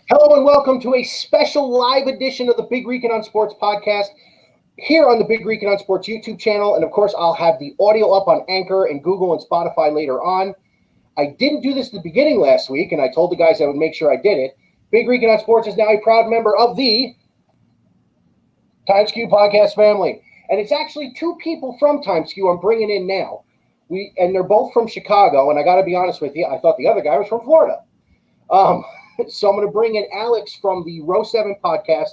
Hello and welcome to a special live edition of the Big Recon on Sports podcast here on the Big Recon on Sports YouTube channel. And of course, I'll have the audio up on Anchor and Google and Spotify later on. I didn't do this at the beginning last week, and I told the guys I would make sure I did it. Big Recon on Sports is now a proud member of the Time Skew podcast family. And it's actually two people from Time Skew I'm bringing in now. And they're both from Chicago, and I got to be honest with you, I thought the other guy was from Florida. So I'm going to bring in Alex from the Row 7 podcast,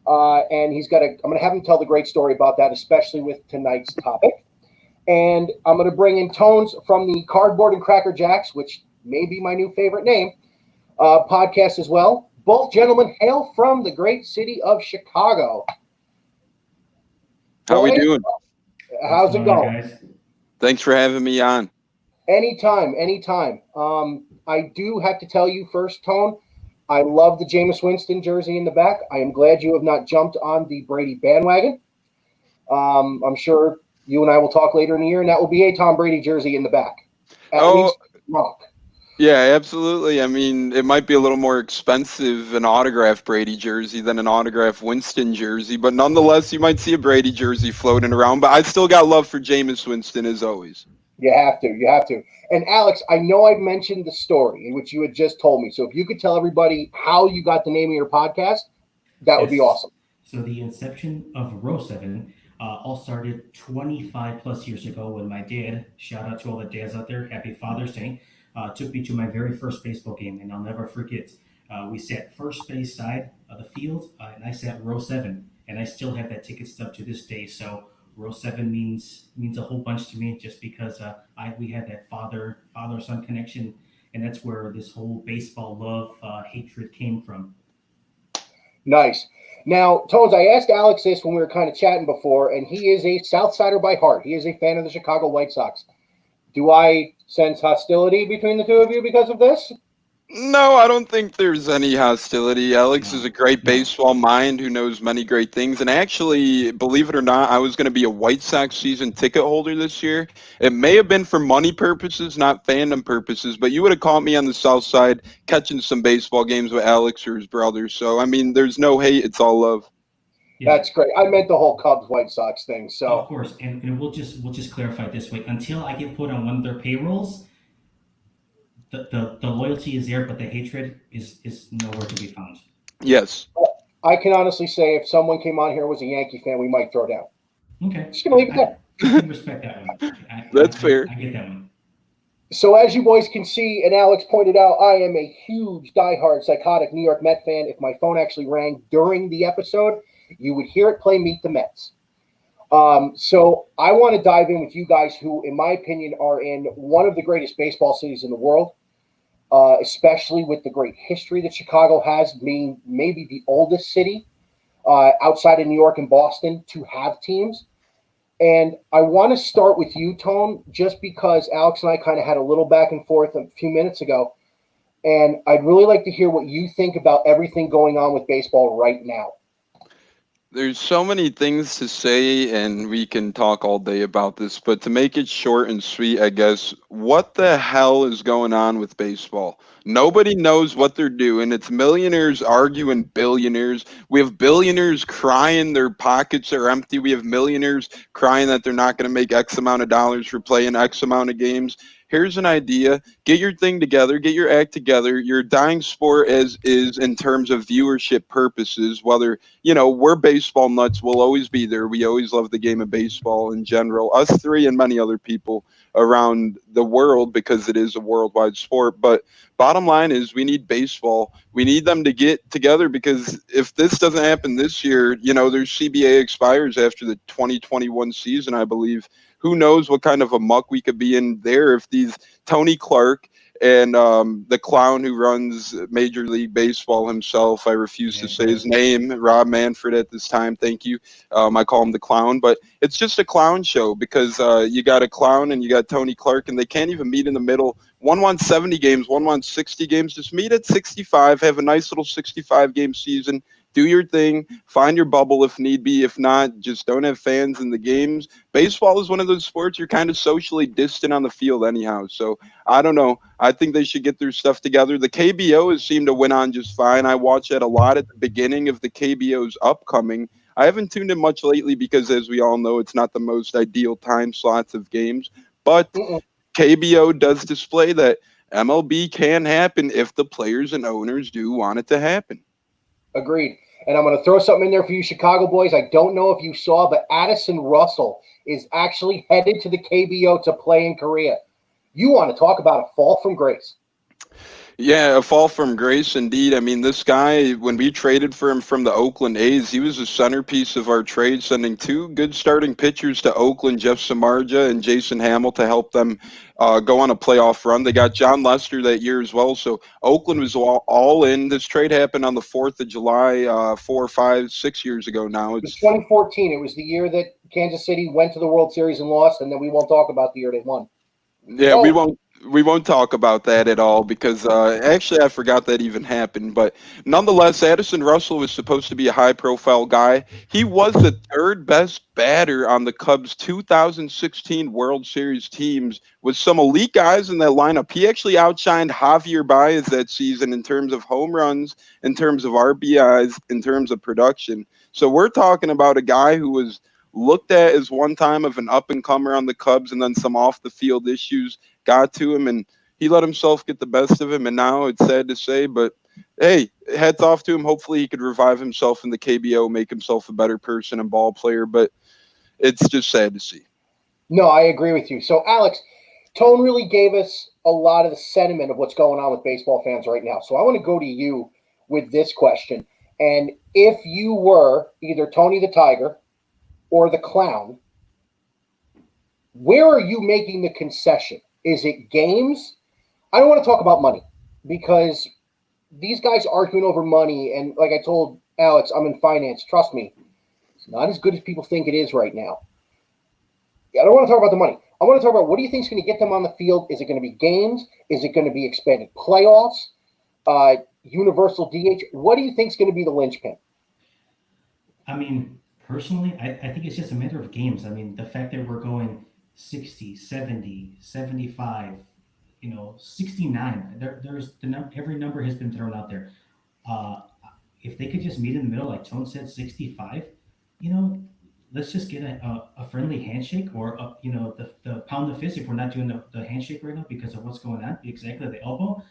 and I'm going to have him tell the great story about that, especially with tonight's topic. And I'm going to bring in Tones from the Cardboard and Cracker Jacks, which may be my new favorite name, podcast as well. Both gentlemen hail from the great city of Chicago. How we doing? How's it going? Guys? Thanks for having me on. Anytime. I do have to tell you first, Tone, I love the Jameis Winston jersey in the back. I am glad you have not jumped on the Brady bandwagon. I'm sure you and I will talk later in the year, and that will be a Tom Brady jersey in the back. At least rock. Yeah, absolutely. I mean, it might be a little more expensive an autographed Brady jersey than an autographed Winston jersey, but nonetheless, you might see a Brady jersey floating around. But I still got love for Jameis Winston as always. You have to. And Alex, I know I've mentioned the story, which you had just told me. So if you could tell everybody how you got the name of your podcast, that would be awesome. So the inception of Row 7 all started 25 plus years ago when my dad, shout out to all the dads out there, happy Father's Day, took me to my very first baseball game. And I'll never forget, we sat first base side of the field, and I sat Row 7. And I still have that ticket stub to this day. So Row 7 means a whole bunch to me, just because we had that father-son connection, and that's where this whole baseball love hatred came from. Nice. Now, Tones, I asked Alex this when we were kind of chatting before, and he is a Southsider by heart. He is a fan of the Chicago White Sox. Do I sense hostility between the two of you because of this? No, I don't think there's any hostility. Alex is a great baseball mind who knows many great things. And actually, believe it or not, I was going to be a White Sox season ticket holder this year. It may have been for money purposes, not fandom purposes, but you would have caught me on the South Side catching some baseball games with Alex or his brothers. So, I mean, there's no hate. It's all love. Yeah. That's great. I meant the whole Cubs White Sox thing. So of course, and we'll just clarify it this way. Until I get put on one of their payrolls, the loyalty is there, but the hatred is nowhere to be found. Yes. I can honestly say if someone came on here and was a Yankee fan, we might throw down. Okay. Just going to leave it there. I respect that one. That's fair. I get that one. So as you boys can see, and Alex pointed out, I am a huge, diehard, psychotic New York Met fan. If my phone actually rang during the episode, you would hear it play Meet the Mets. So I want to dive in with you guys who, in my opinion, are in one of the greatest baseball cities in the world, especially with the great history that Chicago has, being maybe the oldest city outside of New York and Boston to have teams. And I want to start with you, Tone, just because Alex and I kind of had a little back and forth a few minutes ago. And I'd really like to hear what you think about everything going on with baseball right now. There's so many things to say, and we can talk all day about this, but to make it short and sweet, I guess, what the hell is going on with baseball? Nobody knows what they're doing. It's millionaires arguing billionaires. We have billionaires crying their pockets are empty. We have millionaires crying that they're not going to make X amount of dollars for playing X amount of games. Here's an idea. Get your thing together. Get your act together. You're a dying sport as is in terms of viewership purposes. Whether, we're baseball nuts. We'll always be there. We always love the game of baseball in general. Us three and many other people around the world because it is a worldwide sport. But bottom line is we need baseball. We need them to get together because if this doesn't happen this year, their CBA expires after the 2021 season, I believe. Who knows what kind of a muck we could be in there if these Tony Clark and the clown who runs Major League Baseball himself, I refuse to say his name, Rob Manfred at this time, thank you. I call him the clown, but it's just a clown show because you got a clown and you got Tony Clark and they can't even meet in the middle. One wants 70 games, one wants 60 games. Just meet at 65, have a nice little 65-game season, do your thing, find your bubble if need be. If not, just don't have fans in the games. Baseball is one of those sports you're kind of socially distant on the field anyhow. So I don't know. I think they should get their stuff together. The KBO has seemed to win on just fine. I watch it a lot at the beginning of the KBO's upcoming. I haven't tuned in much lately because, as we all know, it's not the most ideal time slots of games. But Mm-mm. KBO does display that MLB can happen if the players and owners do want it to happen. Agreed. And I'm going to throw something in there for you Chicago boys. I don't know if you saw, but Addison Russell is actually headed to the KBO to play in Korea. You want to talk about a fall from grace. Yeah, a fall from grace indeed. I mean, this guy, when we traded for him from the Oakland A's, he was a centerpiece of our trade, sending two good starting pitchers to Oakland, Jeff Samardzija and Jason Hamill, to help them go on a playoff run. They got John Lester that year as well. So Oakland was all in. This trade happened on the 4th of July, 4, 5, 6 years ago now. It was 2014. It was the year that Kansas City went to the World Series and lost, and then we won't talk about the year they won. Yeah, we won't talk about that at all because actually I forgot that even happened. But nonetheless, Addison Russell was supposed to be a high-profile guy. He was the third best batter on the Cubs' 2016 World Series teams with some elite guys in that lineup. He actually outshined Javier Baez that season in terms of home runs, in terms of RBIs, in terms of production. So we're talking about a guy who was looked at as one time of an up and comer on the Cubs, and then some off the field issues got to him, and he let himself get the best of him. And now it's sad to say, but hey, hats off to him. Hopefully, he could revive himself in the KBO, make himself a better person and ball player. But it's just sad to see. No, I agree with you. So, Alex, Tone really gave us a lot of the sentiment of what's going on with baseball fans right now. So, I want to go to you with this question. And if you were either Tony the Tiger or the Clown, where are you making the concession? Is it games? I don't want to talk about money because these guys arguing over money, and like I told Alex, I'm in finance. Trust me, it's not as good as people think it is right now. I don't want to talk about the money. I want to talk about what do you think is going to get them on the field? Is it going to be games? Is it going to be expanded playoffs? Universal DH? What do you think is going to be the linchpin? I mean, personally, I think it's just a matter of games. I mean, the fact that we're going 60, 70, 75, 69, there's every number has been thrown out there. Uh, if they could just meet in the middle, like Tone said, 65, you know, let's just get a friendly handshake or, the pound of fist if we're not doing the handshake right now because of what's going on, exactly the elbow.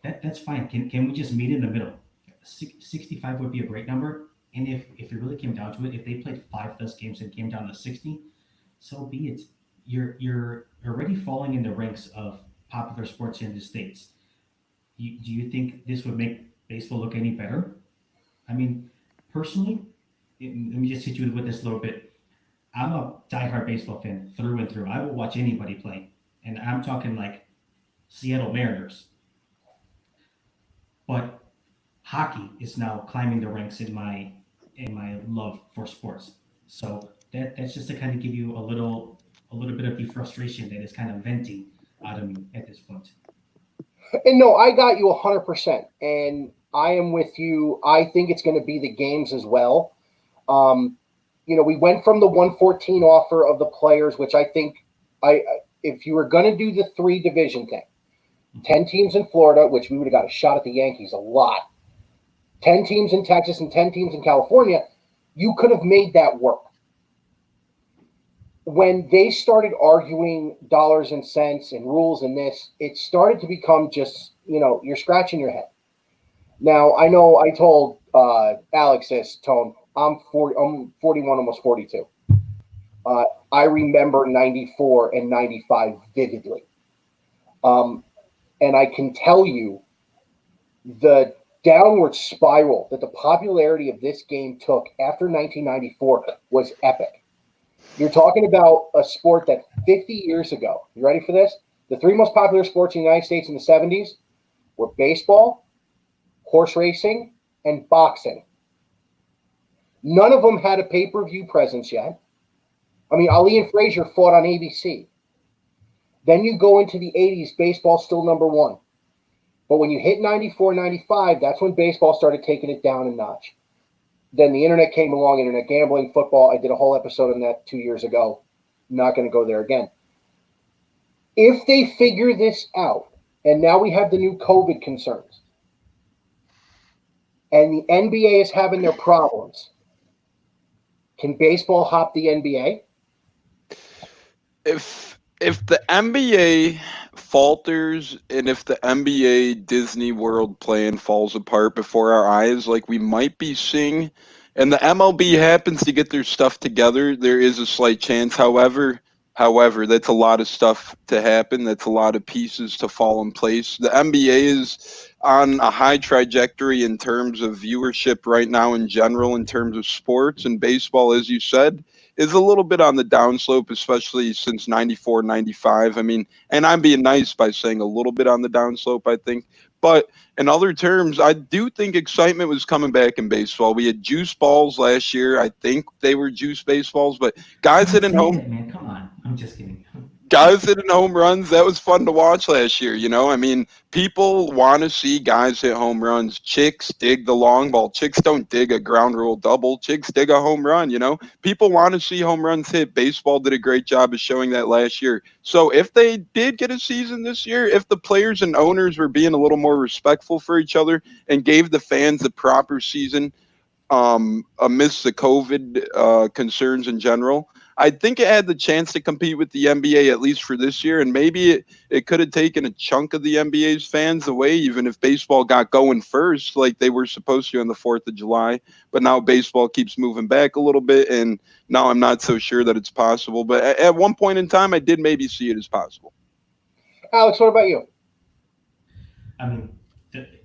That's fine. Can we just meet in the middle? 65 would be a great number. And if it really came down to it, if they played 5 less games and came down to 60, so be it. You're already falling in the ranks of popular sports in the states. Do you think this would make baseball look any better? I mean, personally, let me just hit you with this a little bit. I'm a diehard baseball fan through and through. I will watch anybody play, and I'm talking like Seattle Mariners. But hockey is now climbing the ranks in my love for sports. So that's just to kind of give you a little bit of the frustration that is kind of venting out of me at this point. And no, I got you 100%. And I am with you. I think it's going to be the games as well. We went from the 114 offer of the players, which I think if you were going to do the 3 division thing, 10 teams in Florida, which we would have got a shot at the Yankees a lot, 10 teams in Texas and 10 teams in California, you could have made that work. When they started arguing dollars and cents and rules and this, it started to become just, you're scratching your head. Now, I know I told Alex this, Tone, I'm 41, almost 42. I remember 94 and 95 vividly. And I can tell you the downward spiral that the popularity of this game took after 1994 was epic. You're talking about a sport that 50 years ago, you ready for this? The 3 most popular sports in the United States in the 70s were baseball, horse racing, and boxing. None of them had a pay-per-view presence yet. I mean, Ali and Frazier fought on ABC. Then you go into the 80s, baseball still number 1. But when you hit 94, 95, that's when baseball started taking it down a notch. Then the internet came along, internet gambling, football. I did a whole episode on that 2 years ago. Not going to go there again. If they figure this out, and now we have the new COVID concerns, and the NBA is having their problems, can baseball hop the NBA? If the NBA falters and if the NBA Disney World plan falls apart before our eyes, like we might be seeing, and the MLB happens to get their stuff together, there is a slight chance. However, that's a lot of stuff to happen. That's a lot of pieces to fall in place. The NBA is on a high trajectory in terms of viewership right now in general, in terms of sports, and baseball, as you said, is a little bit on the downslope, especially since 94, 95. I mean, and I'm being nice by saying a little bit on the downslope, I think. But in other terms, I do think excitement was coming back in baseball. We had juice balls last year. I think they were juice baseballs, but guys Don't hitting say home that, man. Come on. I'm just kidding. guys hitting home runs. That was fun to watch last year. I mean, people want to see guys hit home runs. Chicks dig the long ball. Chicks don't dig a ground rule double. Chicks dig a home run. People want to see home runs hit. Baseball did a great job of showing that last year. So if they did get a season this year, if the players and owners were being a little more respectful for each other and gave the fans the proper season, amidst the COVID concerns in general, I think it had the chance to compete with the NBA at least for this year, and maybe it could have taken a chunk of the NBA's fans away, even if baseball got going first, like they were supposed to on the 4th of July. But now baseball keeps moving back a little bit, and now I'm not so sure that it's possible. But at one point in time, I did maybe see it as possible. Alex, what about you? I mean,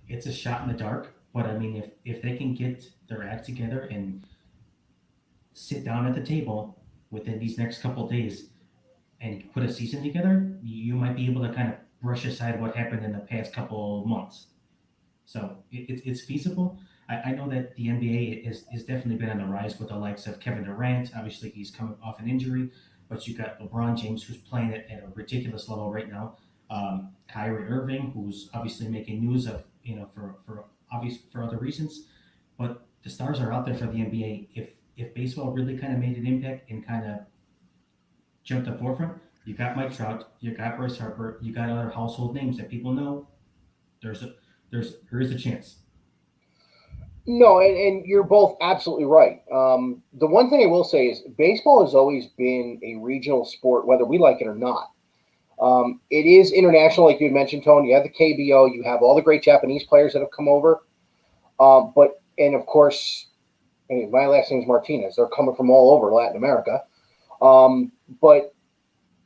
it's a shot in the dark, but I mean, if they can get their act together and sit down at the table within these next couple of days and put a season together, you might be able to kind of brush aside what happened in the past couple months. So it's feasible. I know that the NBA is definitely been on the rise with the likes of Kevin Durant. Obviously, he's coming off an injury, but you got LeBron James, who's playing at a ridiculous level right now. Kyrie Irving, who's obviously making news of for obvious for other reasons. But the stars are out there for the NBA. If baseball really kind of made an impact and kind of jumped the forefront, you got Mike Trout, you got Bryce Harper, you got other household names that people know. There's a there is a chance. No, and you're both absolutely right. The one thing I will say is baseball has always been a regional sport, whether we like it or not. It is international, like you had mentioned, Tone. You have the KBO, you have all the great Japanese players that have come over. And of course, I mean, my last name is Martinez. They're coming from all over Latin America. But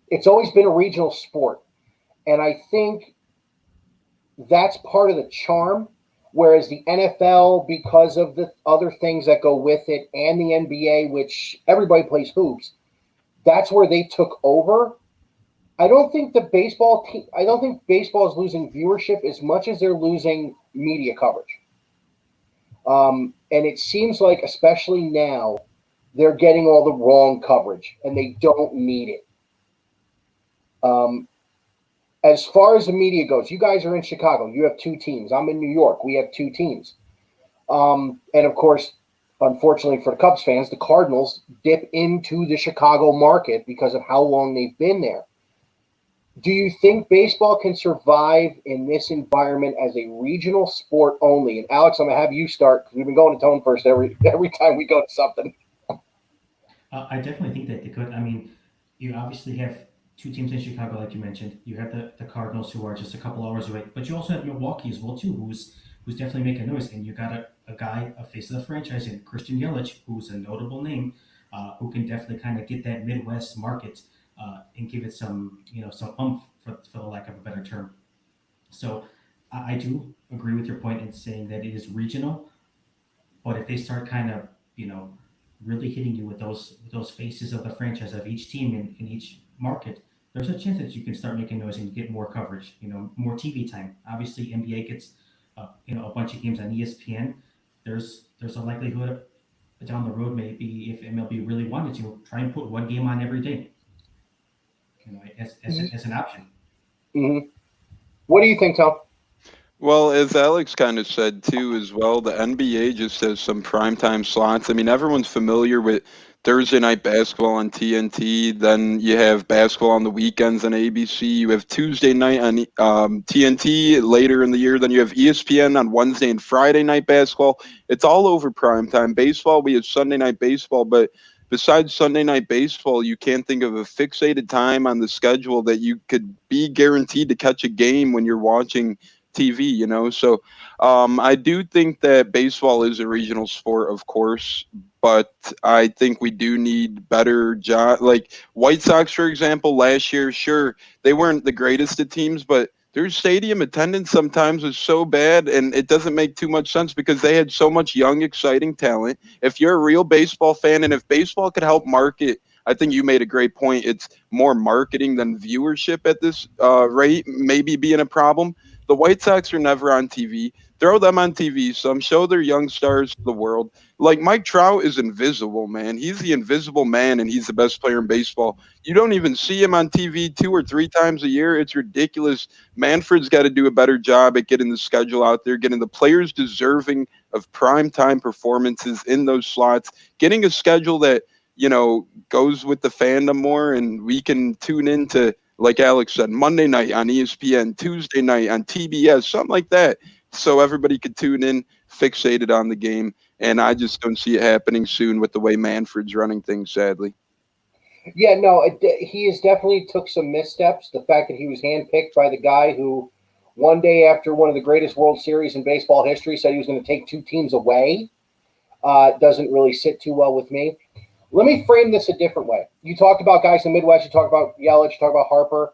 it's always been a regional sport. And I think that's part of the charm. Whereas the NFL, because of the other things that go with it, and the NBA, which everybody plays hoops, that's where they took over. I don't think the baseball team. I don't think baseball is losing viewership as much as they're losing media coverage. And it seems like, especially now, they're getting all the wrong coverage, and they don't need it. As far as the media goes, you guys are in Chicago. You have two teams. I'm in New York. We have two teams. And of course, unfortunately for the Cubs fans, the Cardinals dip into the Chicago market because of how long they've been there. Do you think baseball can survive in this environment as a regional sport only? And Alex, I'm gonna have you start because we've been going to Tone first every time we go to something. I definitely think that they could. I mean, you obviously have two teams in Chicago, like you mentioned. You have the Cardinals, who are just a couple hours away, but you also have Milwaukee as well too, who's definitely making noise. And you got a guy, a face of the franchise, in Christian Yelich, who's a notable name, who can definitely kind of get that Midwest market and give it some umph, for the lack of a better term. So I do agree with your point in saying that it is regional, but if they start kind of, really hitting you with those faces of the franchise of each team in each market, there's a chance that you can start making noise and get more coverage, more TV time. Obviously, NBA gets a bunch of games on ESPN. There's a likelihood down the road, maybe if MLB really wanted to try and put one game on every day, as an option. Mm-hmm. What do you think, Tom? Well, as Alex kind of said too, as well, the NBA just has some primetime slots. I mean, everyone's familiar with Thursday night basketball on TNT. Then you have basketball on the weekends on ABC. You have Tuesday night on TNT later in the year. Then you have ESPN on Wednesday and Friday night basketball. It's all over primetime baseball. We have Sunday night baseball, but besides Sunday night baseball, you can't think of a fixated time on the schedule that you could be guaranteed to catch a game when you're watching TV, So I do think that baseball is a regional sport, of course, but I think we do need better job. Like White Sox, for example, last year, sure, they weren't the greatest of teams, but their stadium attendance sometimes was so bad, and it doesn't make too much sense because they had so much young, exciting talent. If you're a real baseball fan, and if baseball could help market, I think you made a great point. It's more marketing than viewership at this rate, maybe being a problem. The White Sox are never on TV. Throw them on TV, some show their young stars to the world. Like Mike Trout is invisible, man. He's the invisible man, and he's the best player in baseball. You don't even see him on TV 2 or 3 times a year. It's ridiculous. Manfred's got to do a better job at getting the schedule out there, getting the players deserving of prime time performances in those slots, getting a schedule that goes with the fandom more, and we can tune into, like Alex said, Monday night on ESPN, Tuesday night on TBS, something like that, so everybody could tune in, fixated on the game. And I just don't see it happening soon with the way Manfred's running things, sadly. Yeah, no, he has definitely took some missteps. The fact that he was handpicked by the guy who, one day after one of the greatest World Series in baseball history, said he was going to take two teams away, doesn't really sit too well with me. Let me frame this a different way. You talked about guys in the Midwest. You talked about Yelich. You talked about Harper.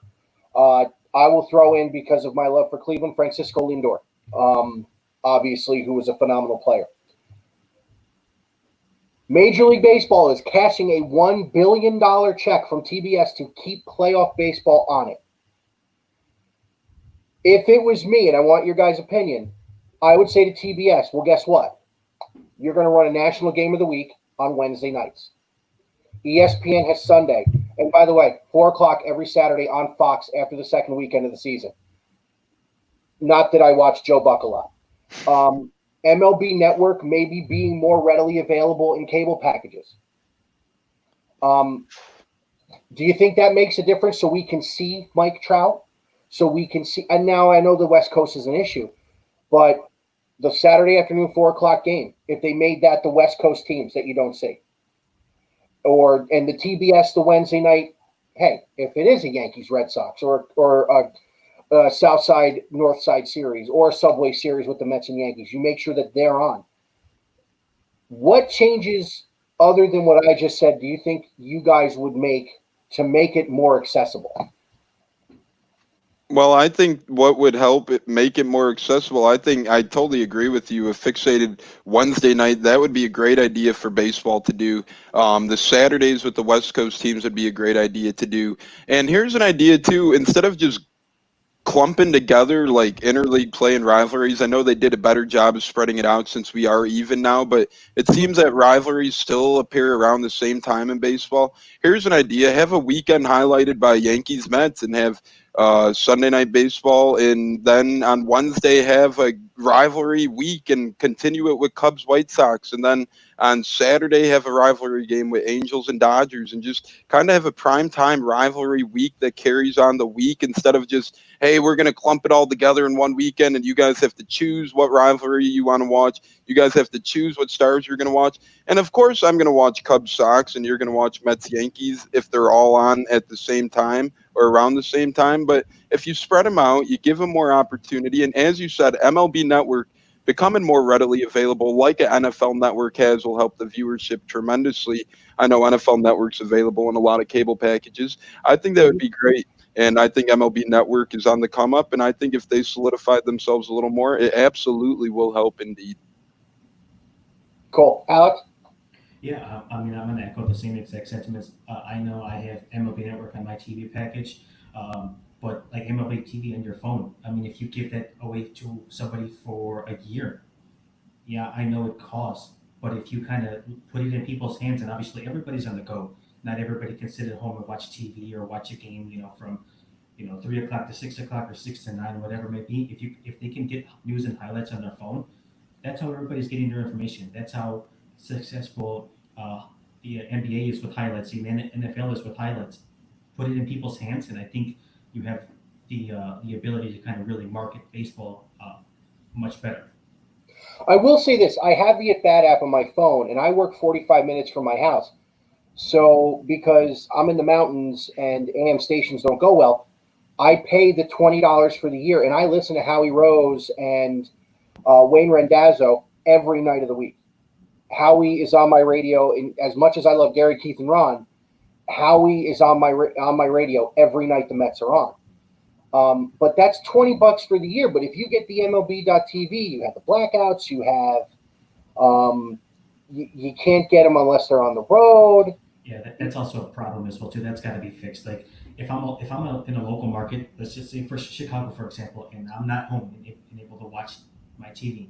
I will throw in, because of my love for Cleveland, Francisco Lindor, obviously, who was a phenomenal player. Major League Baseball is cashing a $1 billion check from TBS to keep playoff baseball on it. If it was me, and I want your guys' opinion, I would say to TBS, well, guess what? You're going to run a national game of the week on Wednesday nights. ESPN has Sunday. And by the way, 4 o'clock every Saturday on Fox after the second weekend of the season. Not that I watch Joe Buck a lot. MLB Network maybe being more readily available in cable packages. Do you think that makes a difference so we can see Mike Trout? So we can see, and now I know the West Coast is an issue, but the Saturday afternoon 4 o'clock game, if they made that the West Coast teams that you don't see, and the TBS the Wednesday night, hey, if it is a Yankees Red Sox or a South Side North Side series or a Subway series with the Mets and Yankees, you make sure that they're on. What changes other than what I just said do you think you guys would make to make it more accessible? Well, I think what would help it make it more accessible, I think I totally agree with you. A fixated Wednesday night, that would be a great idea for baseball to do. The Saturdays with the West Coast teams would be a great idea to do. And here's an idea too, instead of just clumping together like interleague play and rivalries. I know they did a better job of spreading it out since we are even now, but it seems that rivalries still appear around the same time in baseball. Here's an idea: have a weekend highlighted by Yankees Mets, and have Sunday night baseball, and then on Wednesday have a rivalry week and continue it with Cubs White Sox, and then on Saturday have a rivalry game with Angels and Dodgers, and just kind of have a prime time rivalry week that carries on the week, instead of just, hey, we're going to clump it all together in one weekend and you guys have to choose what rivalry you want to watch. You guys have to choose what stars you're going to watch. And of course, I'm going to watch Cubs Sox and you're going to watch Mets Yankees if they're all on at the same time or around the same time. But if you spread them out, you give them more opportunity. And as you said, MLB Network becoming more readily available, like an NFL Network has, will help the viewership tremendously. I know NFL Network's available in a lot of cable packages. I think that would be great. And I think MLB Network is on the come up. And I think if they solidify themselves a little more, it absolutely will help indeed. Cool. Alex? Yeah, I mean, I'm going to echo the same exact sentiments. I know I have MLB Network on my TV package, but like MLB TV on your phone, I mean, if you give that away to somebody for a year, yeah, I know it costs, but if you kind of put it in people's hands, and obviously everybody's on the go, not everybody can sit at home and watch TV or watch a game, from 3 o'clock to 6 o'clock or 6 to 9, whatever it may be. If they can get news and highlights on their phone, that's how everybody's getting their information. That's how successful the NBA is with highlights, the NFL is with highlights. Put it in people's hands, and I think you have the ability to kind of really market baseball much better. I will say this: I have the At Bat app on my phone, and I work 45 minutes from my house. So because I'm in the mountains and AM stations don't go well, I pay the $20 for the year, and I listen to Howie Rose and Wayne Rendazzo every night of the week. Howie is on my radio, and as much as I love Gary, Keith, and Ron, Howie is on my radio every night the Mets are on. But that's $20 for the year. But if you get the MLB.TV, you have the blackouts, you have you can't get them unless they're on the road. Yeah, that's also a problem as well too. That's got to be fixed. Like if I'm in a local market, let's just say for Chicago, for example, and I'm not home and able to watch my TV,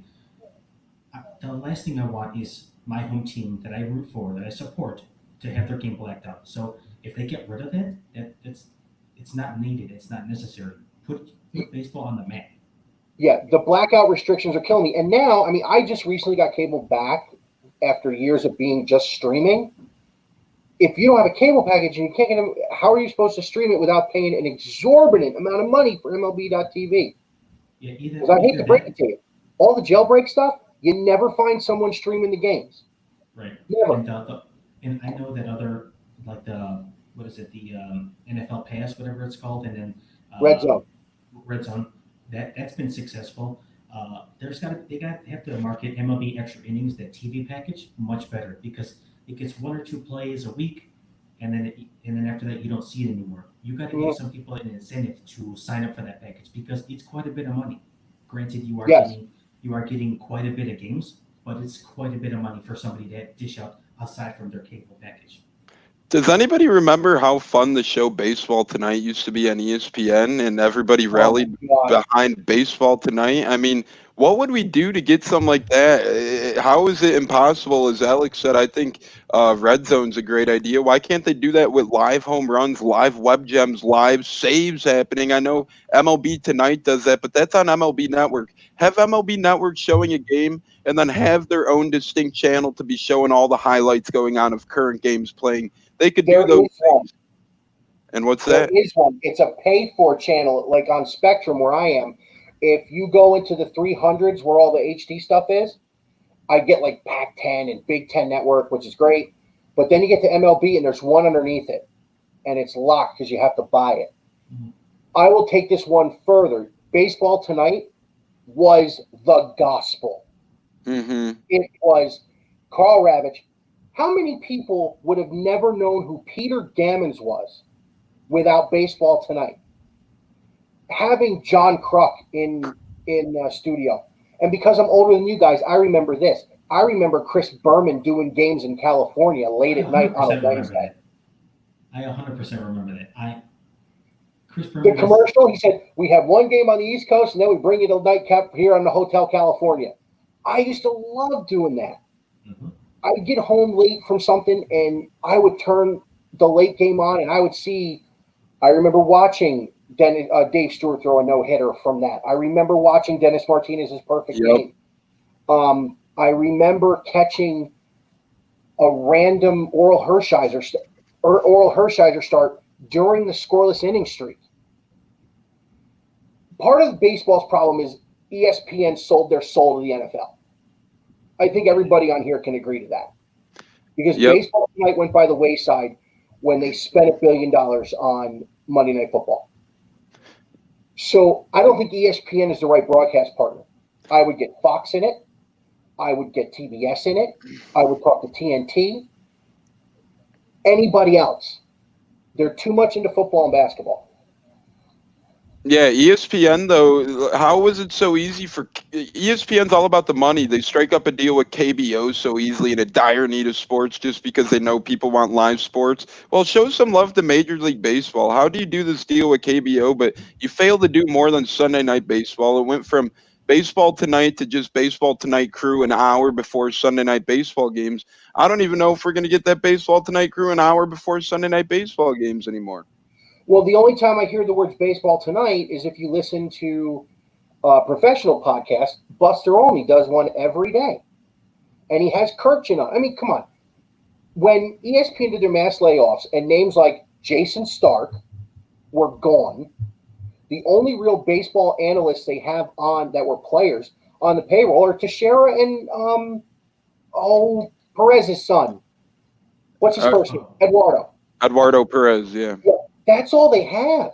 the last thing I want is my home team that I root for, that I support, to have their game blacked out. So if they get rid of it, it's not needed. It's not necessary. Put baseball on the map. Yeah, the blackout restrictions are killing me. And now, I mean, I just recently got cable back after years of being just streaming. If you don't have a cable package and you can't get them, how are you supposed to stream it without paying an exorbitant amount of money for MLB.TV? Yeah, Because I hate to break it to you, all the jailbreak stuff, you never find someone streaming the games. right. Never. And I know that other, like the what is it, the NFL Pass, whatever it's called, and then Red Zone. Red Zone, that's been successful. They have to market MLB Extra Innings, that TV package, much better, because it gets 1 or 2 plays a week, and then after that you don't see it anymore. You got to give some people an incentive to sign up for that package, because it's quite a bit of money. Granted, Yes. you are getting quite a bit of games, but it's quite a bit of money for somebody to dish out aside from their cable package. Does anybody remember how fun the show Baseball Tonight used to be on ESPN, and everybody Oh my rallied God. behind Baseball Tonight? I mean, what would we do to get something like that? How is it impossible? As Alex said, I think Red Zone's a great idea. Why can't they do that with live home runs, live web gems, live saves happening? I know MLB Tonight does that, but that's on MLB Network. Have MLB Network showing a game, and then have their own distinct channel to be showing all the highlights going on of current games playing. They could do There those is one. things. And what's There that? is one. It's a paid-for channel, like on Spectrum where I am. If you go into the 300s where all the HD stuff is, I get like Pac-10 and Big Ten Network, which is great. But then you get to MLB and there's one underneath it, and it's locked because you have to buy it. Mhm. I will take this one further. Baseball Tonight was the gospel. Mm-hmm. It was Carl Ravitch. How many people would have never known who Peter Gammons was without Baseball Tonight? Having John Kruk in studio, and because I'm older than you guys, I remember this. I remember Chris Berman doing games in California late I at night on a 100% remember Wednesday. that. I 100% remember that. Chris The Berman was, commercial, he said, we have one game on the East Coast, and then we bring you to nightcap here on the Hotel California. I used to love doing that. Mhm. I'd get home late from something, and I would turn the late game on, and I would see. I remember watching Dave Stewart throw a no-hitter from that. I remember watching Dennis Martinez's perfect Yep. game. I remember catching a random Oral Hershiser start during the scoreless inning streak. Part of baseball's problem is ESPN sold their soul to the NFL. I think everybody on here can agree to that. Because Yep. Baseball Tonight went by the wayside when they spent $1 billion on Monday Night Football. So I don't think ESPN is the right broadcast partner. I would get Fox in it. I would get TBS in it. I would talk to TNT. Anybody else. They're too much into football and basketball. Yeah, ESPN though, how was it so easy for ESPN's all about the money. They strike up a deal with KBO so easily in a dire need of sports just because they know people want live sports. Well, show some love to Major League Baseball. How do you do this deal with KBO, but you fail to do more than Sunday Night Baseball? It went from Baseball Tonight to just Baseball Tonight crew an hour before Sunday Night Baseball games. I don't even know if we're going to get that Baseball Tonight crew an hour before Sunday Night Baseball games anymore. Well, the only time I hear the words baseball tonight is if you listen to a professional podcast. Buster Olney does one every day, and he has Kirchin on. I mean, come on. When ESPN did their mass layoffs and names like Jason Stark were gone, the only real baseball analysts they have on that were players on the payroll are Teixeira and Perez's son. What's his first name? Eduardo Perez, yeah. That's all they have.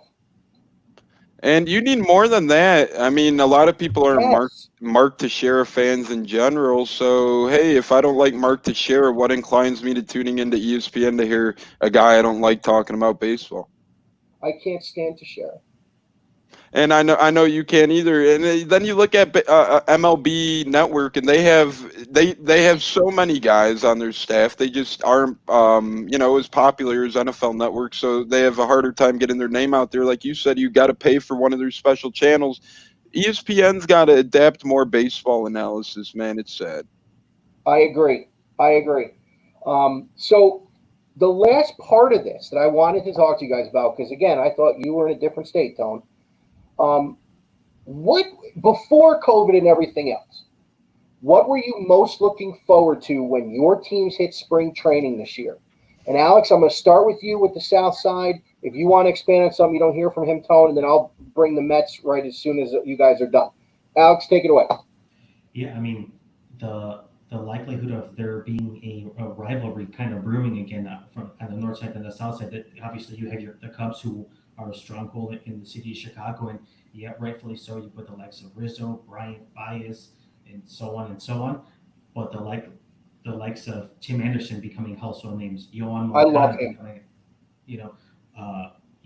And you need more than that. I mean, a lot of people are Mark Teixeira fans in general. So, hey, if I don't like Mark Teixeira, what inclines me to tuning into ESPN to hear a guy I don't like talking about baseball? I can't stand Teixeira. And I know you can't either. And then you look at MLB Network, and they have so many guys on their staff. They just aren't, as popular as NFL Network. So they have a harder time getting their name out there. Like you said, you got to pay for one of their special channels. ESPN's got to adapt more baseball analysis. Man, it's sad. I agree. So the last part of this that I wanted to talk to you guys about, because again, I thought you were in a different state, Tone. What before COVID and everything else, what were you most looking forward to when your teams hit spring training this year? And Alex, I'm going to start with you with the South Side. If you want to expand on something you don't hear from him, Tone, and then I'll bring the Mets right as soon as you guys are done. Alex, take it away. Yeah, I mean, the likelihood of there being a rivalry kind of brewing again from on the north side and the south side. That obviously you have the Cubs, who are a stronghold in the city of Chicago, and yeah, rightfully so. You put the likes of Rizzo, Bryant, Baez, and so on and so on. But the likes of Tim Anderson becoming household names, Yohan I love Moncada him. becoming, you know,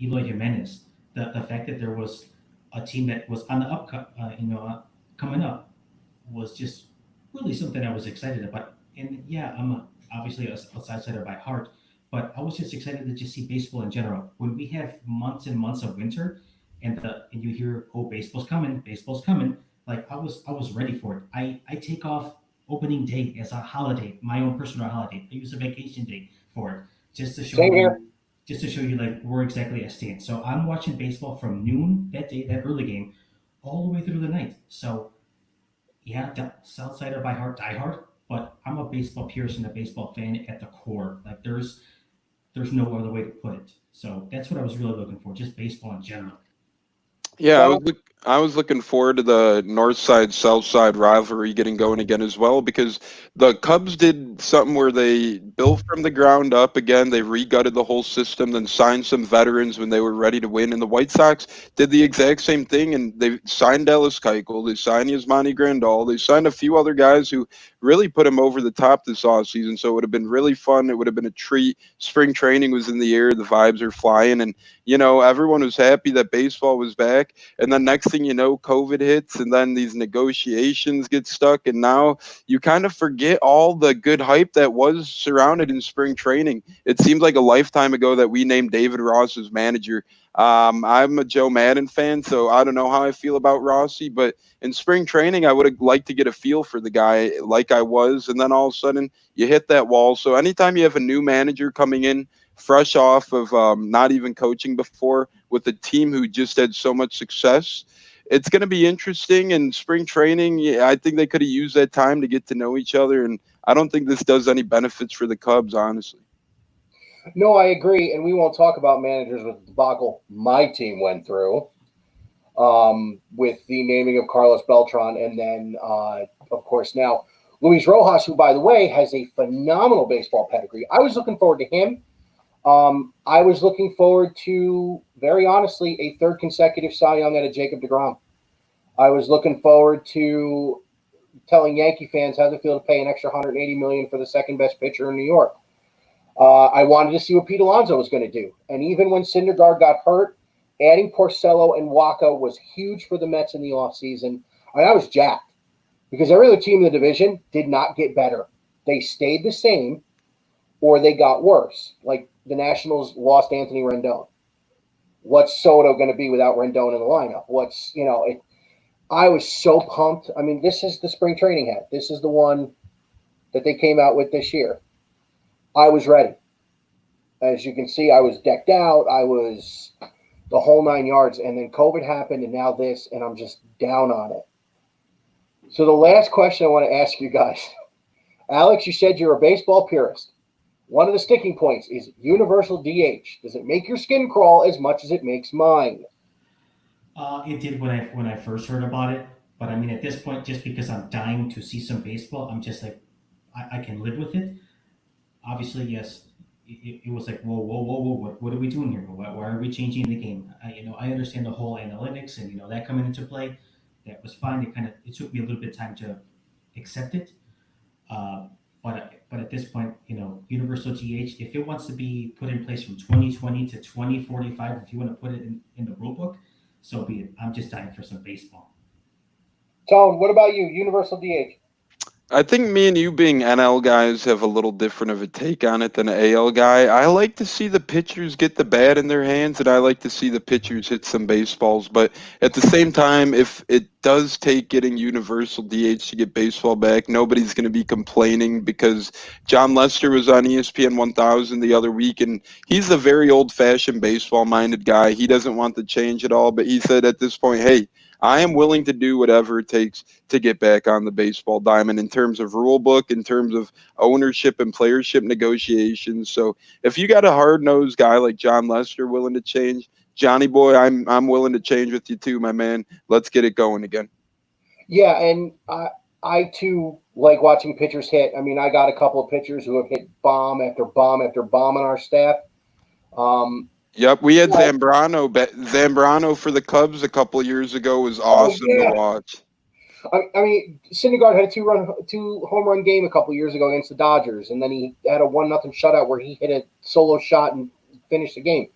Eloy Jimenez. The fact that there was a team that was on the coming up was just really something I was excited about. And yeah, obviously a Southsider by heart, but I was just excited to just see baseball in general. When we have months and months of winter, and you hear, oh, baseball's coming. Like I was ready for it. I take off opening day as a holiday, my own personal holiday. I use a vacation day for it, just to show Same here. you, like where exactly I stand. So I'm watching baseball from noon that day, that early game, all the way through the night. So yeah, Southsider by heart, die hard, but I'm a baseball purist and a baseball fan at the core. Like there's no other way to put it. So that's what I was really looking for, just baseball in general. Yeah, So I was looking forward to the North Side South Side rivalry getting going again as well, because the Cubs did something where they built from the ground up again. They regutted the whole system, then signed some veterans when they were ready to win. And the White Sox did the exact same thing, and they signed Dallas Keuchel, they signed Yasmani Grandal, they signed a few other guys who really put him over the top this offseason. So it would have been really fun. It would have been a treat. Spring training was in the air, the vibes are flying, and everyone was happy that baseball was back. And then next thing you know, COVID hits, and then these negotiations get stuck. And now you kind of forget all the good hype that was surrounded in spring training. It seemed like a lifetime ago that we named David Ross as manager. I'm a Joe Madden fan, so I don't know how I feel about Rossi, but in spring training, I would have liked to get a feel for the guy like I was. And then all of a sudden, you hit that wall. So anytime you have a new manager coming in, fresh off of not even coaching before, with a team who just had so much success, it's going to be interesting. In spring training, yeah, I think they could have used that time to get to know each other, and I don't think this does any benefits for the Cubs, honestly. no, I agree, and we won't talk about managers with the debacle my team went through with the naming of Carlos Beltran, and then of course now Luis Rojas, who by the way has a phenomenal baseball pedigree. I was looking forward to him. I was looking forward to, very honestly, a third consecutive Cy Young out of Jacob deGrom. I was looking forward to telling Yankee fans how they feel to pay an extra $180 million for the second best pitcher in New York. I wanted to see what Pete Alonso was going to do, and even when Syndergaard got hurt, adding Porcello and Waka was huge for the Mets in the offseason. I was jacked because every other team in the division did not get better. They stayed the same, or they got worse. Like the Nationals lost Anthony Rendon. What's Soto going to be without Rendon in the lineup? I was so pumped. I mean, this is the spring training hat. This is the one that they came out with this year. I was ready. As you can see, I was decked out. I was the whole 9 yards. And then COVID happened, and now this, and I'm just down on it. So the last question I want to ask you guys, Alex, you said you're a baseball purist. One of the sticking points is universal DH. Does it make your skin crawl as much as it makes mine? It did when I first heard about it, but I mean, at this point, just because I'm dying to see some baseball, I'm just like, I can live with it. Obviously, yes, it was like, whoa, whoa, whoa, whoa, what are we doing here? Why are we changing the game? I understand the whole analytics and that coming into play. That was fine. It took me a little bit of time to accept it. Uh, but at this point, universal GH, if it wants to be put in place from 2020 to 2045, if you want to put it in the rule book, so be it. I'm just dying for some baseball. Tone, what about you? Universal DH. I think me and you being NL guys have a little different of a take on it than an AL guy. I like to see the pitchers get the bat in their hands, and I like to see the pitchers hit some baseballs. But at the same time, if it does take getting universal DH to get baseball back, nobody's going to be complaining because John Lester was on ESPN 1000 the other week, and he's a very old-fashioned baseball-minded guy. He doesn't want the change at all, but he said at this point, hey, I am willing to do whatever it takes to get back on the baseball diamond in terms of rule book, in terms of ownership and playership negotiations. So if you got a hard nosed guy like John Lester willing to change, Johnny boy, I'm willing to change with you too, my man. Let's get it going again. Yeah, and I too like watching pitchers hit. I mean, I got a couple of pitchers who have hit bomb after bomb after bomb on our staff. Yep, we had Well, Zambrano. Zambrano for the Cubs a couple of years ago was oh awesome to yeah, watch. I mean, Syndergaard had a two home run game a couple years ago against the Dodgers, and then he had a 1-0 shutout where he hit a solo shot and finished the game.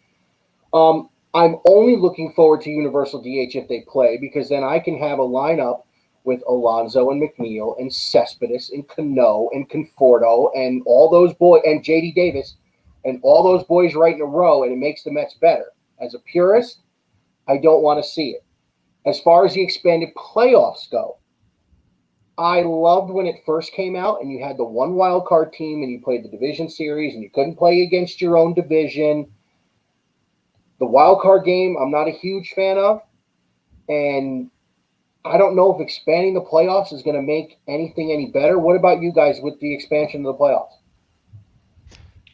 I'm only looking forward to Universal DH if they play, because then I can have a lineup with Alonso and McNeil and Cespedes and Cano and Conforto and all those boys and JD Davis and all those boys right in a row, and it makes the Mets better. As a purist, I don't want to see it. As far as the expanded playoffs go, I loved when it first came out and you had the one wild card team and you played the division series and you couldn't play against your own division. The wild card game, I'm not a huge fan of. And I don't know if expanding the playoffs is going to make anything any better. What about you guys with the expansion of the playoffs?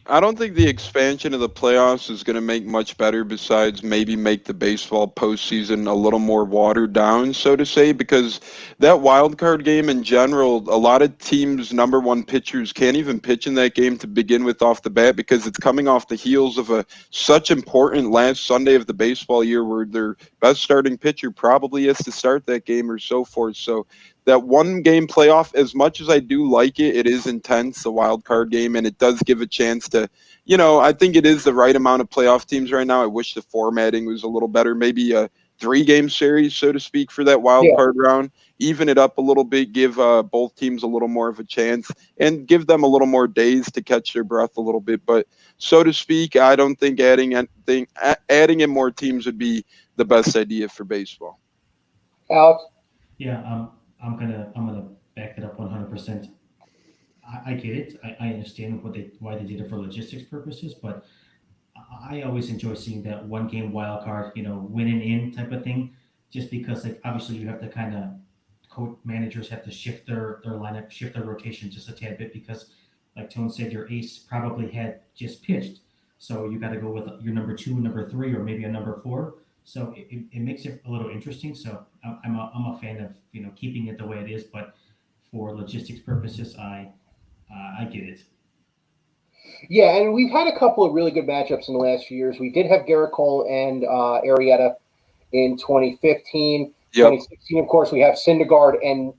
I don't think the expansion of the playoffs is going to make much better besides maybe make the baseball postseason a little more watered down, so to say, because that wild card game in general, a lot of teams' number one pitchers can't even pitch in that game to begin with off the bat because it's coming off the heels of a such important last Sunday of the baseball year where their best starting pitcher probably has to start that game or so forth. So that one game playoff, as much as I do like it, it is intense, the wild card game, and it does give a chance to, I think it is the right amount of playoff teams right now. I wish the formatting was a little better, maybe a 3-game series, so to speak, for that wild Yeah. card round. Even it up a little bit, give both teams a little more of a chance, and give them a little more days to catch their breath a little bit. But so to speak, I don't think adding in more teams would be the best idea for baseball. Alex? Yeah, I'm gonna back it up 100%. I get it. I understand why they did it for logistics purposes, but I always enjoy seeing that one game wild card, win and in type of thing, just because like obviously you have to kind of coach managers have to shift their lineup, shift their rotation just a tad bit because, like Tone said, your ace probably had just pitched, so you got to go with your number two, number three, or maybe a number four. So it makes it a little interesting. So I'm a fan of keeping it the way it is, but for logistics purposes, I get it. Yeah, and we've had a couple of really good matchups in the last few years. We did have Garrett Cole and Arrieta in 2015. Yep. 2016, of course, we have Syndergaard and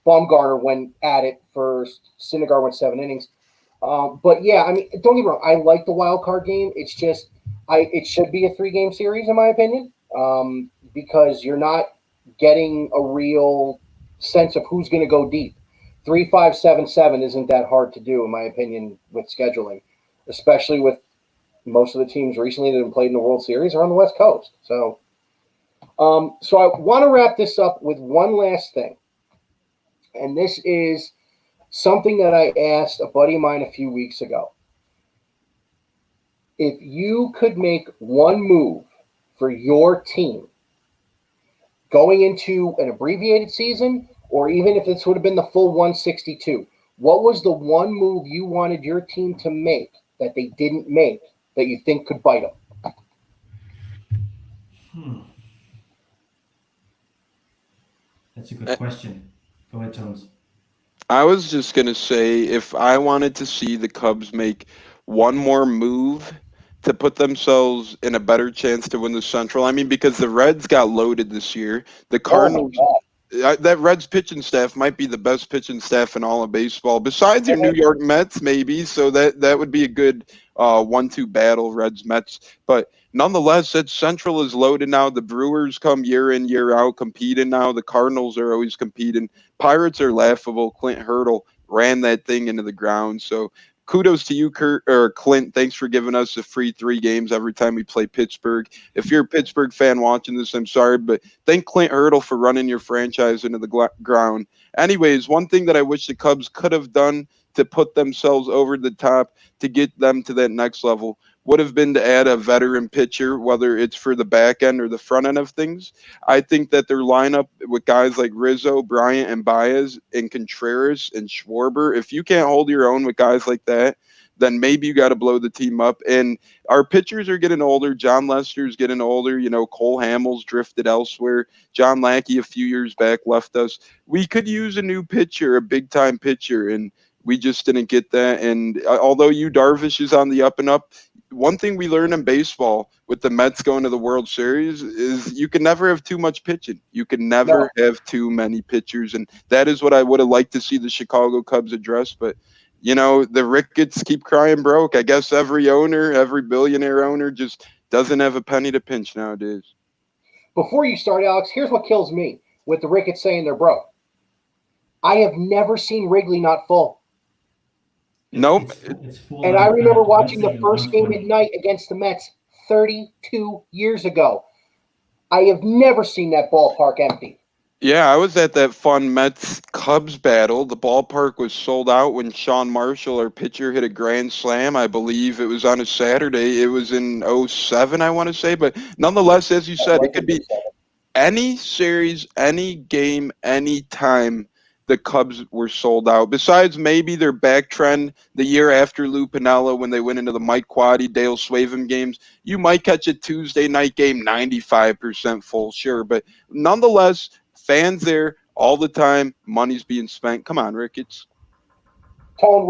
Baumgartner went at it first. Syndergaard went 7 innings. But yeah, I mean, don't get me wrong. I like the wild card game. It's just, it should be a 3-game series, in my opinion, because you're not getting a real sense of who's going to go deep. 3, 5, 7, 7 isn't that hard to do, in my opinion, with scheduling, especially with most of the teams recently that have played in the World Series are on the West Coast. So I want to wrap this up with one last thing, and this is something that I asked a buddy of mine a few weeks ago. If you could make one move for your team going into an abbreviated season, or even if this would have been the full 162, what was the one move you wanted your team to make that they didn't make that you think could bite them? That's a good question. Go ahead, Tones. I was just going to say if I wanted to see the Cubs make one more move to put themselves in a better chance to win the Central, I mean, because the Reds got loaded this year, the Oh my Cardinals, God. that Reds pitching staff might be the best pitching staff in all of baseball, besides your New York Mets, maybe. So that would be a good 1-2 battle, Reds Mets. But nonetheless, that Central is loaded now. The Brewers come year in year out competing now. The Cardinals are always competing. Pirates are laughable. Clint Hurdle ran that thing into the ground. So kudos to you, Kurt or Clint. Thanks for giving us a free 3 games every time we play Pittsburgh. If you're a Pittsburgh fan watching this, I'm sorry, but thank Clint Hurdle for running your franchise into the ground. Anyways, one thing that I wish the Cubs could have done to put themselves over the top to get them to that next level would have been to add a veteran pitcher, whether it's for the back end or the front end of things. I think that their lineup with guys like Rizzo, Bryant, and Baez, and Contreras and Schwarber, if you can't hold your own with guys like that, then maybe you got to blow the team up. And our pitchers are getting older. John Lester's getting older. You know, Cole Hamels drifted elsewhere. John Lackey a few years back left us. We could use a new pitcher, a big time pitcher, and we just didn't get that. And although Yu Darvish is on the up and up, one thing we learned in baseball with the Mets going to the World Series is you can never have too much pitching. You can never have too many pitchers. And that is what I would have liked to see the Chicago Cubs address. But, you know, the Ricketts keep crying broke. I guess every owner, every billionaire owner just doesn't have a penny to pinch nowadays. Before you start, Alex, here's what kills me with the Ricketts saying they're broke. I have never seen Wrigley not full. Nope. It's full And I remember watching the Wednesday at first game 1:20. at night against the Mets 32 years ago. I have never seen that ballpark empty. Yeah, I was at that fun Mets Cubs battle. The ballpark was sold out when Sean Marshall, our pitcher, hit a grand slam. I believe it was on a Saturday. It was in '07, I want to say. But nonetheless, as you said, it could be any series, any game, any time the Cubs were sold out. Besides maybe their back trend the year after Lou Piniella when they went into the Mike Quaddy, Dale Swayven games, you might catch a Tuesday night game 95% full, sure. But nonetheless, fans there all the time, money's being spent. Come on, Ricketts. Tone,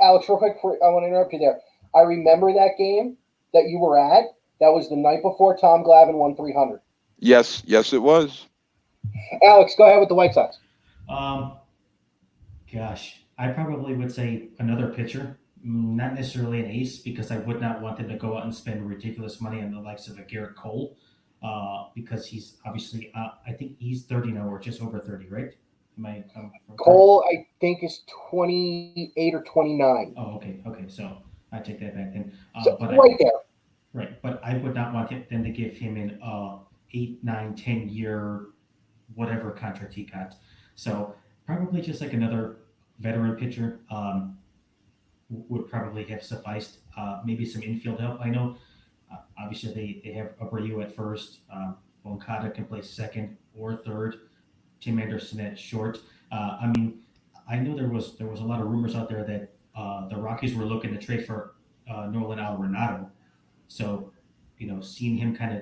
Alex, real quick, I want to interrupt you there. I remember that game that you were at. That was the night before Tom Glavine won 300. Yes, it was. Alex, go ahead with the White Sox. Gosh, I probably would say another pitcher, not necessarily an ace, because I would not want them to go out and spend ridiculous money on the likes of a Garrett Cole, because he's obviously, I think he's 30 now, or just over 30, right? Cole, I think, is 28 or 29. Oh, okay. So I take that back then. So right there. Right, but I would not want them to give him an 8, 9, 10 year whatever contract he got. So probably just like another veteran pitcher would probably have sufficed. Maybe some infield help. I know obviously they have Abreu at first. Moncada can play second or third. Tim Anderson at short. I mean, I know there was a lot of rumors out there that the Rockies were looking to trade for Nolan Arenado. So, you know, seeing him kind of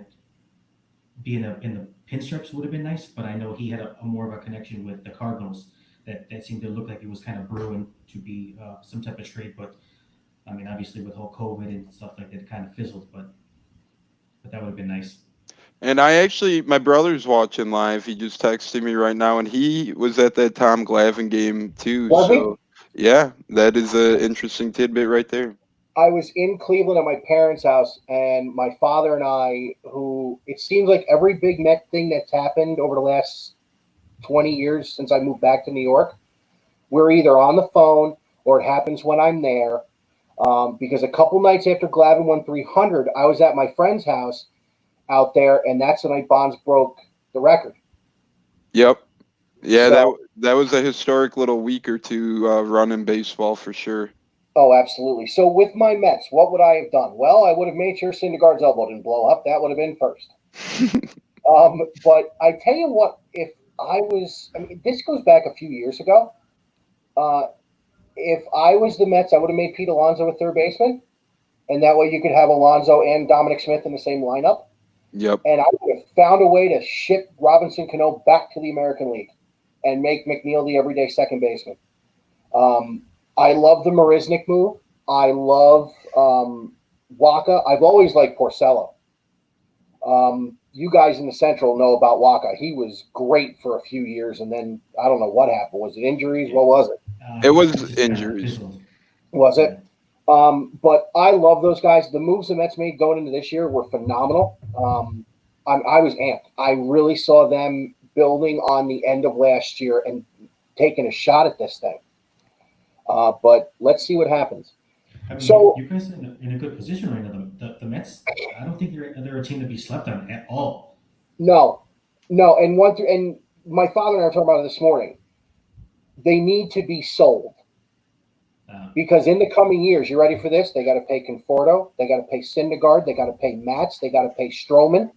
be in the pinstripes would have been nice, but I know he had a more of a connection with the Cardinals that seemed to look like it was kind of brewing to be some type of trade. But I mean, obviously with whole COVID and stuff like that, it kind of fizzled. But that would have been nice. And my brother's watching live. He just texted me right now, and he was at that Tom Glavine game too. Was he? So, yeah, that is an interesting tidbit right there. I was in Cleveland at my parents' house, and my father and I, who it seems like every big Met thing that's happened over the last 20 years since I moved back to New York, we're either on the phone or it happens when I'm there. Because a couple nights after Glavine won 300, I was at my friend's house out there, and that's the night Bonds broke the record. Yep. Yeah, So, that was a historic little week or two run in baseball for sure. Oh, absolutely. So with my Mets, what would I have done? Well, I would have made sure Syndergaard's elbow didn't blow up. That would have been first. But I tell you what, if I mean, this goes back a few years ago. Uh, if I was the Mets, I would have made Pete Alonso a third baseman, and that way you could have Alonso and Dominic Smith in the same lineup. Yep. And I would have found a way to ship Robinson Cano back to the American League and make McNeil the everyday second baseman. I love the Marisnik move. I love Waka. I've always liked Porcello. You guys in the Central know about Waka. He was great for a few years, and then I don't know what happened. Was it injuries? What was it? It was injuries. Was it? But I love those guys. The moves the Mets made going into this year were phenomenal. I was amped. I really saw them building on the end of last year and taking a shot at this thing. But let's see what happens. I mean, So you guys are in a good position right now. The Mets, I don't think they're a team to be slept on at all. no, and my father and I were talking about it this morning. They need to be sold because in the coming years, you ready for this? They got to pay Conforto, they got to pay Syndergaard, they got to pay Matz, they got to pay Stroman.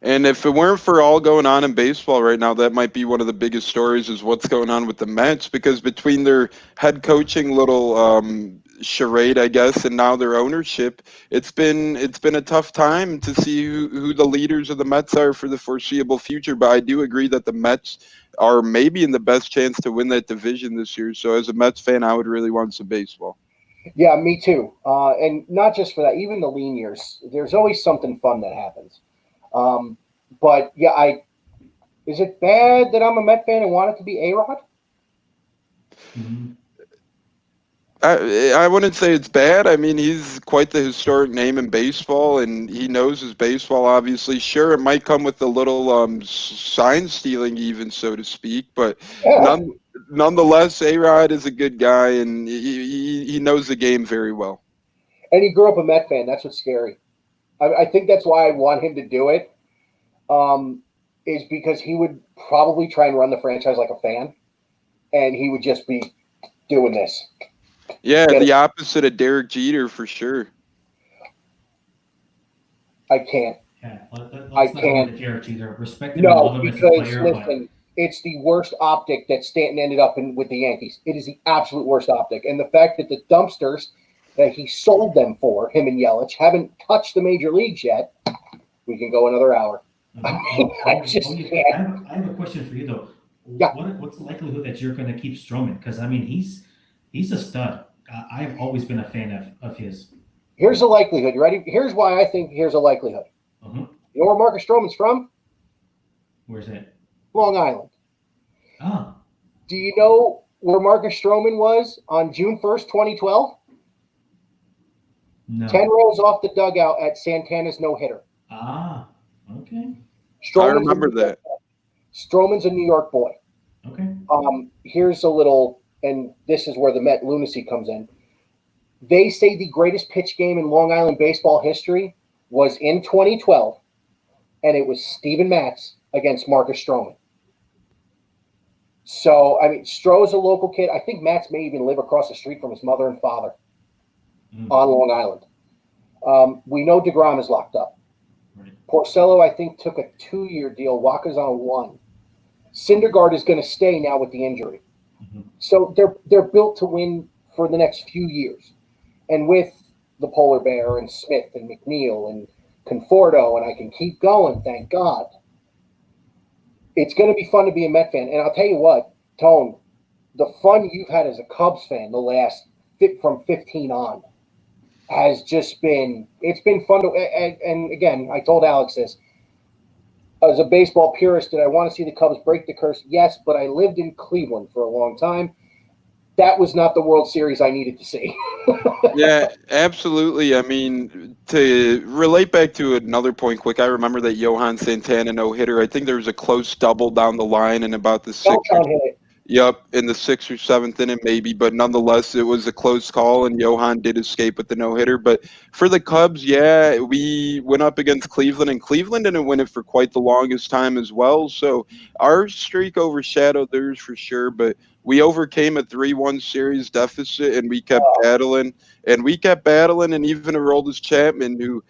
And if it weren't for all going on in baseball right now, that might be one of the biggest stories is what's going on with the Mets, because between their head coaching little charade, I guess, and now their ownership, it's been a tough time to see who the leaders of the Mets are for the foreseeable future. But I do agree that the Mets are maybe in the best chance to win that division this year. So as a Mets fan, I would really want some baseball. Yeah, me too. And not just for that, even the lean years, there's always something fun that happens. But yeah, is it bad that I'm a Met fan and want it to be A-Rod? Mm-hmm. I wouldn't say it's bad. I mean, he's quite the historic name in baseball, and he knows his baseball, obviously. Sure, it might come with a little sign stealing, even, so to speak, but Yeah. nonetheless, A-Rod is a good guy, and he knows the game very well. And he grew up a Met fan. That's what's scary. I think that's why I want him to do it, is because he would probably try and run the franchise like a fan, and he would just be doing this. Yeah, the opposite of Derek Jeter for sure. I can't. Yeah, I let's not can't. go into Derek Jeter. Respect him and love No, him as a because player, listen, it's the worst optic that Stanton ended up in with the Yankees. It is the absolute worst optic, and the fact that the dumpsters that he sold them for, him and Yelich, haven't touched the major leagues yet. We can go another hour. I just can't. I have a question for you though. Yeah. What's the likelihood that you're going to keep Stroman? Because I mean, he's a stud. I've always been a fan of his. Here's a likelihood. You ready? Here's why I think here's a likelihood. Uh-huh. You know where Marcus Stroman's from? Where's that? Long Island. Ah. Do you know where Marcus Stroman was on June 1st, 2012? No. 10 rows off the dugout at Santana's no-hitter. Ah. Okay. I remember that. Stroman's a New York boy. Okay. Here's a little, and this is where the Met lunacy comes in. They say the greatest pitch game in Long Island baseball history was in 2012, and it was Steven Matz against Marcus Stroman. So, I mean, Stroh's a local kid. I think Matz may even live across the street from his mother and father on Long Island. We know DeGrom is locked up. Right. Porcello, I think, took a 2-year deal. Waka's on 1. Syndergaard is going to stay now with the injury. Mm-hmm. So they're built to win for the next few years. And with the Polar Bear and Smith and McNeil and Conforto, and I can keep going, thank God. It's going to be fun to be a Met fan. And I'll tell you what, Tone, the fun you've had as a Cubs fan the last from 15 on has just been, it's been fun to, and again, I told Alex this, as a baseball purist, did I want to see the Cubs break the curse? Yes, but I lived in Cleveland for a long time. That was not the World Series I needed to see. Yeah, absolutely. I mean, to relate back to another point quick, I remember that Johan Santana no-hitter. I think there was a close double down the line in about the 6th. Beltran hit it. Yep, in the sixth or seventh inning, maybe, but nonetheless, it was a close call, and Johan did escape with the no hitter. But for the Cubs, yeah, we went up against Cleveland, and Cleveland didn't win it for quite the longest time as well. So our streak overshadowed theirs for sure, but we overcame a 3-1 series deficit, and we kept battling, and even Aroldis Chapman, who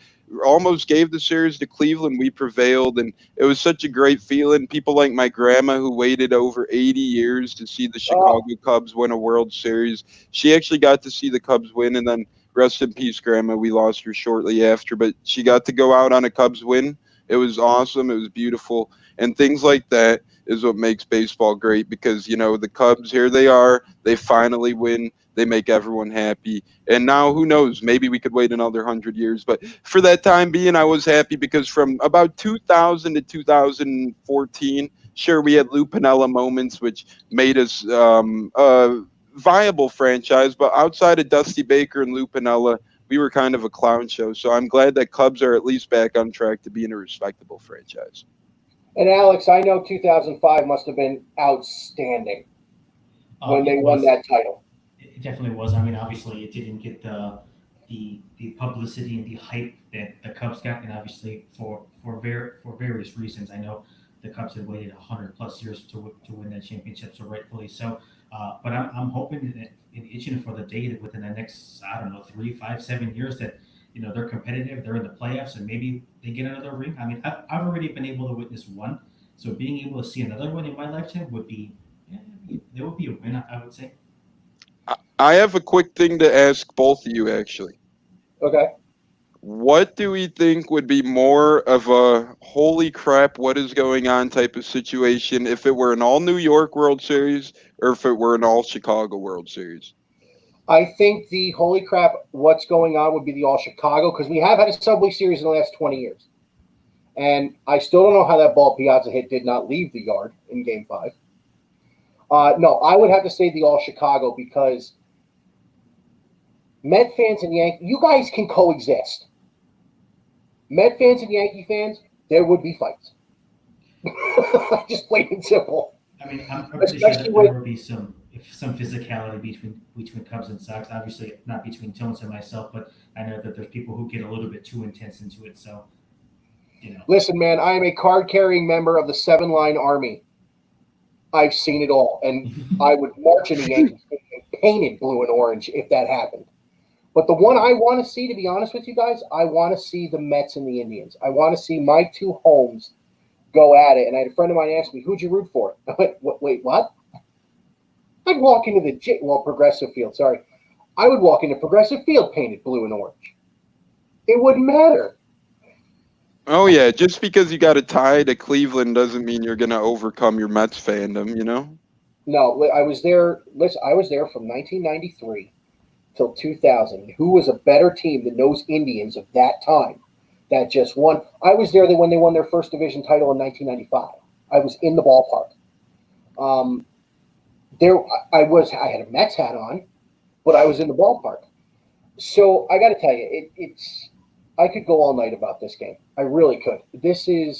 almost gave the series to Cleveland, we prevailed, and it was such a great feeling. People like my grandma, who waited over 80 years to see the Chicago Oh, Cubs win a World Series, she actually got to see the Cubs win. And then, rest in peace, grandma. We lost her shortly after, but she got to go out on a Cubs win. It was awesome. It was beautiful. And things like that is what makes baseball great, because, the Cubs, here they are. They finally win. They make everyone happy. And now, who knows? Maybe we could wait another 100 years. But for that time being, I was happy, because from about 2000 to 2014, sure, we had Lou Piniella moments, which made us a viable franchise. But outside of Dusty Baker and Lou Piniella, we were kind of a clown show. So I'm glad that Cubs are at least back on track to being a respectable franchise. and Alex, I know 2005 must have been outstanding when they It won was. that title. It definitely was. I mean, obviously, it didn't get the publicity and the hype that the Cubs got, and obviously for various reasons. I know the Cubs had waited 100 plus years to win that championship, so rightfully so. But I'm hoping that and itching for the day that within the next, I don't know, 3, 5, 7 years, that they're competitive, they're in the playoffs, and maybe they get another ring. I mean, I've already been able to witness one, so being able to see another one in my lifetime would be, yeah, there would be a win. I would say. I have a quick thing to ask both of you, actually. Okay. What do we think would be more of a holy crap, what is going on type of situation if it were an all New York World Series or if it were an all Chicago World Series? I think the holy crap, what's going on would be the All Chicago, because we have had a Subway Series in the last 20 years. And I still don't know how that ball Piazza hit did not leave the yard in Game 5. No, I would have to say the All Chicago, because Met fans and Yankee, you guys can coexist. Met fans and Yankee fans, there would be fights. Just plain and simple. I mean, I'm pretty sure Especially that there with, will be some physicality between Cubs and Sox. Obviously, not between Tones and myself, but I know that there's people who get a little bit too intense into it. So, you know, listen, man, I am a card carrying member of the Seven Line Army. I've seen it all. And I would march in the Yankee Stadium painted blue and orange if that happened. But the one I want to see, to be honest with you guys, I want to see the Mets and the Indians. I want to see my two homes go at it. And I had a friend of mine ask me, "Who'd you root for?" I went, "Wait, what?" I'd walk into the Progressive Field. Sorry, I would walk into Progressive Field painted blue and orange. It wouldn't matter. Oh, yeah, just because you got a tie to Cleveland doesn't mean you're going to overcome your Mets fandom. No, I was there. Listen, I was there from 1993 till 2000. Who was a better team than those Indians of that time that just won? I was there when they won their first division title in 1995. I was in the ballpark. Um, there, I had a Mets hat on, but I was in the ballpark. So I got to tell you, it's. I could go all night about this game. I really could. The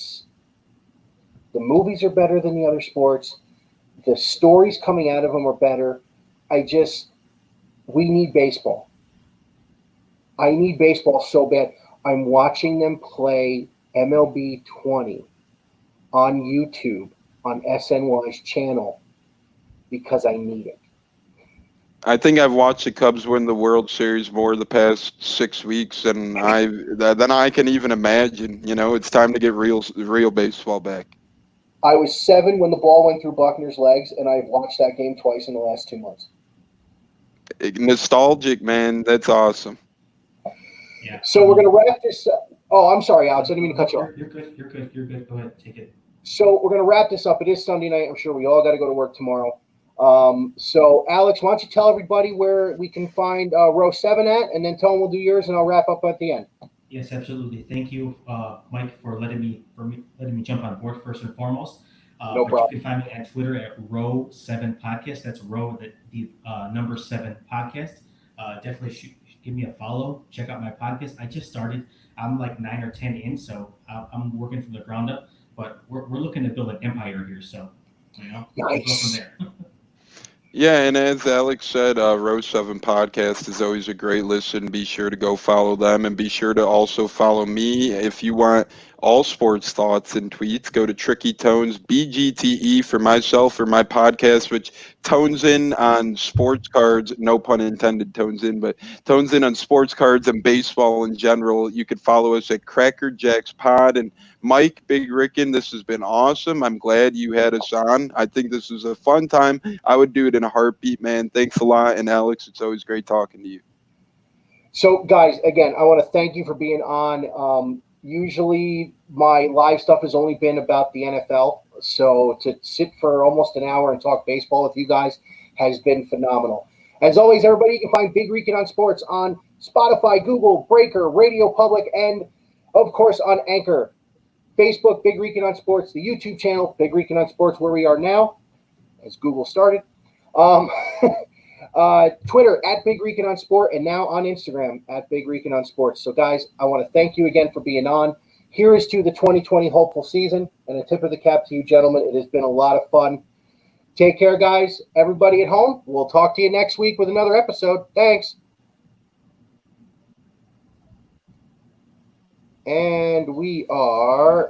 movies are better than the other sports. The stories coming out of them are better. We need baseball. I need baseball so bad. I'm watching them play MLB 20 on YouTube on SNY's channel because I need it. I think I've watched the Cubs win the World Series more the past 6 weeks than I can even imagine. It's time to get real baseball back. I was 7 when the ball went through Buckner's legs, and I've watched that game twice in the last 2 months. Nostalgic, man. That's awesome. yeah. So we're going to wrap this up. Oh, I'm sorry, Alex. I didn't mean to cut you off. You're good. You're good. You're good. Go ahead. Take it. So we're going to wrap this up. It is Sunday night. I'm sure we all got to go to work tomorrow. So, Alex, why don't you tell everybody where we can find row 7 at, and then tell them we'll do yours, and I'll wrap up at the end. Yes, absolutely. Thank you, Mike, for letting me jump on board first and foremost. No But you problem. can find me on Twitter at Row7Podcast. That's Row the number 7 podcast. Definitely give me a follow. Check out my podcast. I just started. I'm like 9 or 10 in, so I'm working from the ground up. But we're looking to build an empire here. So we'll go from Nice. there. Yeah, and as Alex said, Row 7 Podcast is always a great listen. Be sure to go follow them and be sure to also follow me. If you want all sports thoughts and tweets, go to Tricky Tones, BGTE for myself or my podcast, which tones in on sports cards. No pun intended, tones in, but tones in on sports cards and baseball in general. You could follow us at Cracker Jacks Pod. And Mike, Big Ricken, this has been awesome. I'm glad you had us on. I think this was a fun time. I would do it in a heartbeat, man. Thanks a lot. And Alex, it's always great talking to you. So, guys, again, I want to thank you for being on. Usually, my live stuff has only been about the NFL. So, to sit for almost an hour and talk baseball with you guys has been phenomenal. As always, everybody, you can find Big Rican on Sports on Spotify, Google, Breaker, Radio Public, and, of course, on Anchor. Facebook, Big Rican on Sports. The YouTube channel, Big Rican on Sports, where we are now, as Google started. Um, Twitter at Big Rican on Sport, and now on Instagram at Big Rican on Sports. So, guys, I want to thank you again for being on. Here is to the 2020 hopeful season, and a tip of the cap to you, gentlemen. It has been a lot of fun. Take care, guys. Everybody at home, we'll talk to you next week with another episode. Thanks. And we are